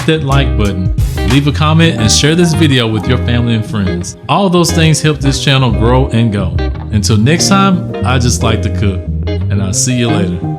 that like button, leave a comment, and share this video with your family and friends. All those things help this channel grow and go. Until next time, I just like to cook, and I'll see you later.